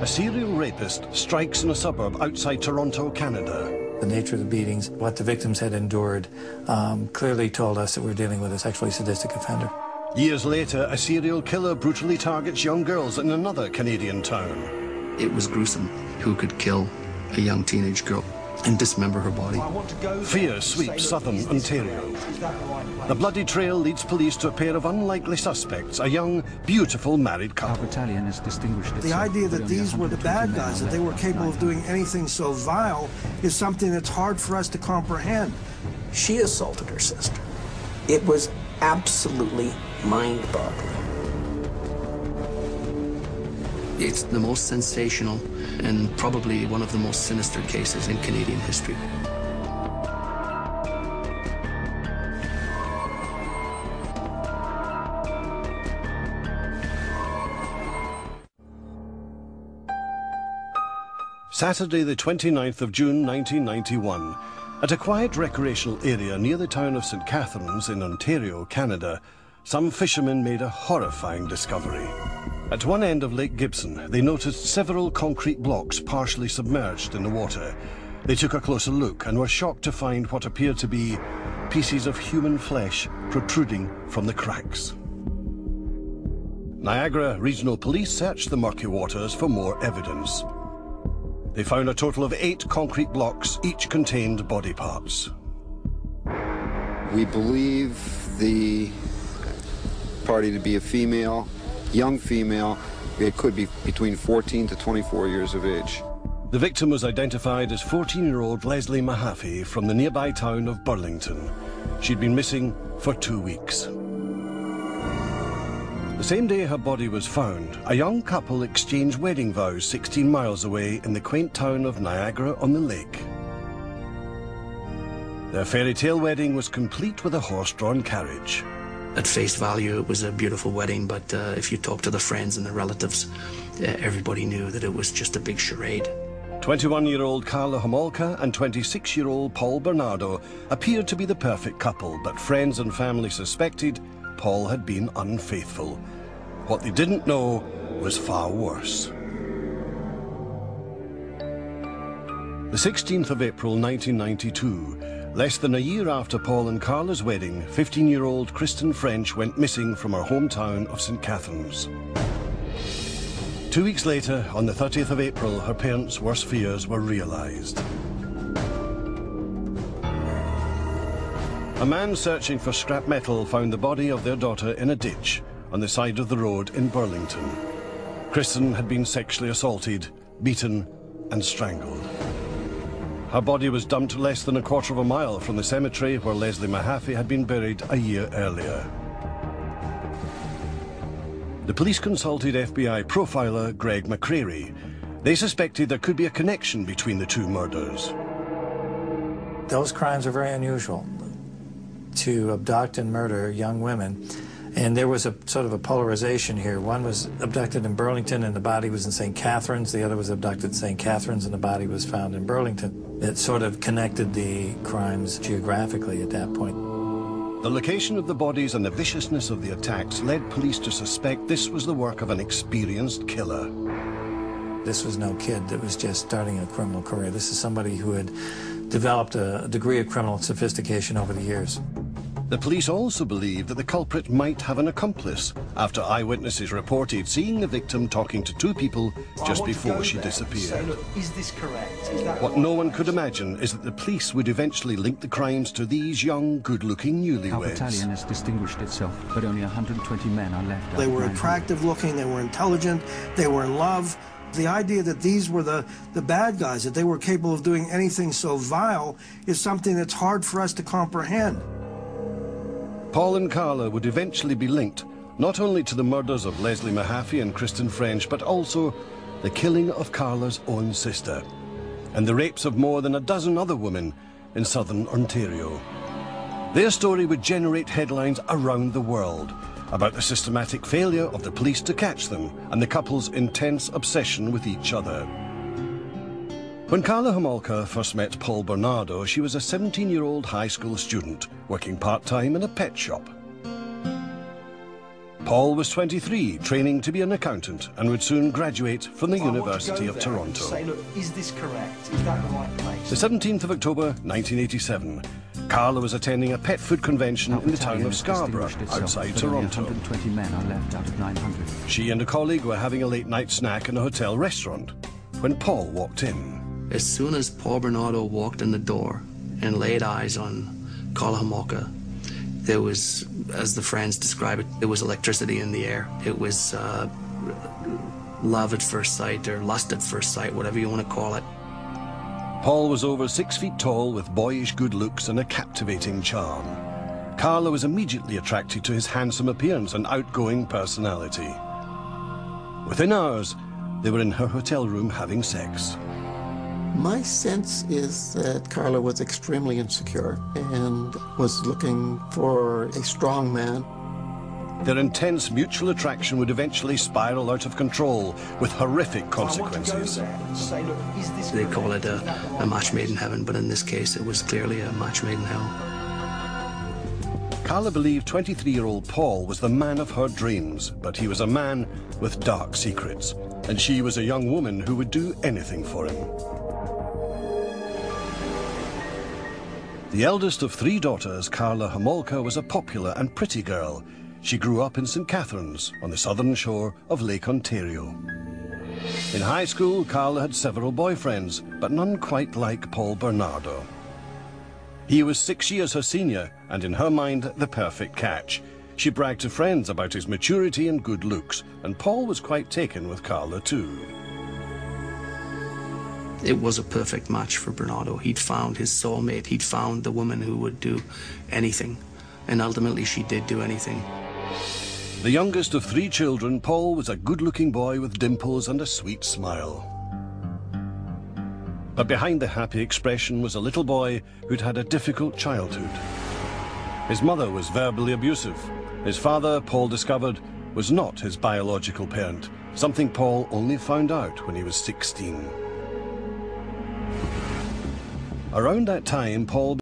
A serial rapist strikes in a suburb outside Toronto, Canada. The nature of the beatings, what the victims had endured, clearly told us that we're dealing with a sexually sadistic offender. Years later, a serial killer brutally targets young girls in another Canadian town. It was gruesome. Who could kill a young teenage girl and dismember her body? Fear sweeps southern Ontario. The bloody trail leads police to a pair of unlikely suspects, a young, beautiful married couple. Our battalion has distinguished itself. The idea that these were the bad guys, that they were capable of doing anything so vile, is something that's hard for us to comprehend. She assaulted her sister. It was absolutely mind-boggling. It's the most sensational and probably one of the most sinister cases in Canadian history. Saturday, the 29th of June, 1991. At a quiet recreational area near the town of St. Catharines in Ontario, Canada, some fishermen made a horrifying discovery. At one end of Lake Gibson, they noticed several concrete blocks partially submerged in the water. They took a closer look and were shocked to find what appeared to be pieces of human flesh protruding from the cracks. Niagara Regional Police searched the murky waters for more evidence. They found a total of 8 concrete blocks, each contained body parts. We believe the party to be a female, young female. It could be between 14 to 24 years of age. The victim was identified as 14-year-old Leslie Mahaffey from the nearby town of Burlington. She'd been missing for 2 weeks. The same day her body was found, a young couple exchanged wedding vows 16 miles away in the quaint town of Niagara-on-the-Lake. Their fairy tale wedding was complete with a horse-drawn carriage. At face value, it was a beautiful wedding, but if you talk to the friends and the relatives, everybody knew that it was just a big charade. 21-year-old Carla Homolka and 26-year-old Paul Bernardo appeared to be the perfect couple, but friends and family suspected Paul had been unfaithful. What they didn't know was far worse. The 16th of April 1992, less than a year after Paul and Carla's wedding, 15-year-old Kristen French went missing from her hometown of St. Catharines. 2 weeks later, on the 30th of April, her parents' worst fears were realized. A man searching for scrap metal found the body of their daughter in a ditch on the side of the road in Burlington. Kristen had been sexually assaulted, beaten and strangled. Her body was dumped less than a quarter of a mile from the cemetery where Leslie Mahaffey had been buried a year earlier. The police consulted FBI profiler Greg McCreary. They suspected there could be a connection between the two murders. Those crimes are very unusual, to abduct and murder young women. And there was a sort of a polarization here. One was abducted in Burlington and the body was in St. Catharines. The other was abducted in St. Catharines and the body was found in Burlington. It sort of connected the crimes geographically at that point. The location of the bodies and the viciousness of the attacks led police to suspect this was the work of an experienced killer. This was no kid that was just starting a criminal career. This is somebody who had developed a degree of criminal sophistication over the years. The police also believed that the culprit might have an accomplice after eyewitnesses reported seeing the victim talking to 2 people just before she disappeared. Say, look, is this correct? Is that what no one could imagine is that the police would eventually link the crimes to these young, good-looking newlyweds. Our battalion has distinguished itself, but only 120 men are left. They were attractive looking, they were intelligent, they were in love. The idea that these were the bad guys, that they were capable of doing anything so vile, is something that's hard for us to comprehend. Paul and Carla would eventually be linked not only to the murders of Leslie Mahaffey and Kristen French, but also the killing of Carla's own sister and the rapes of more than a dozen other women in southern Ontario. Their story would generate headlines around the world about the systematic failure of the police to catch them and the couple's intense obsession with each other. When Carla Homolka first met Paul Bernardo, she was a 17-year-old high school student working part-time in a pet shop. Paul was 23, training to be an accountant, and would soon graduate from the University of Toronto. Say, look, is this correct? Is that the right place? The 17th of October, 1987. Carla was attending a pet food convention in the town of Scarborough, outside Toronto. 120 men are left out of 900. She and a colleague were having a late-night snack in a hotel restaurant when Paul walked in. As soon as Paul Bernardo walked in the door and laid eyes on Carla Homolka, there was, as the friends describe it, there was electricity in the air. It was love at first sight, or lust at first sight, whatever you want to call it. Paul was over 6 feet tall with boyish good looks and a captivating charm. Carla was immediately attracted to his handsome appearance and outgoing personality. Within hours, they were in her hotel room having sex. My sense is that Carla was extremely insecure and was looking for a strong man. Their intense mutual attraction would eventually spiral out of control with horrific consequences. They call it a match made in heaven, but in this case it was clearly a match made in hell. Carla believed 23-year-old Paul was the man of her dreams, but he was a man with dark secrets, and she was a young woman who would do anything for him. The eldest of 3 daughters, Carla Homolka was a popular and pretty girl. She grew up in St. Catharines, on the southern shore of Lake Ontario. In high school, Carla had several boyfriends, but none quite like Paul Bernardo. He was 6 years her senior, and in her mind, the perfect catch. She bragged to friends about his maturity and good looks, and Paul was quite taken with Carla too. It was a perfect match for Bernardo. He'd found his soulmate. He'd found the woman who would do anything. And ultimately, she did do anything. The youngest of 3 children, Paul was a good-looking boy with dimples and a sweet smile. But behind the happy expression was a little boy who'd had a difficult childhood. His mother was verbally abusive. His father, Paul discovered, was not his biological parent, something Paul only found out when he was 16. Around that time, Paul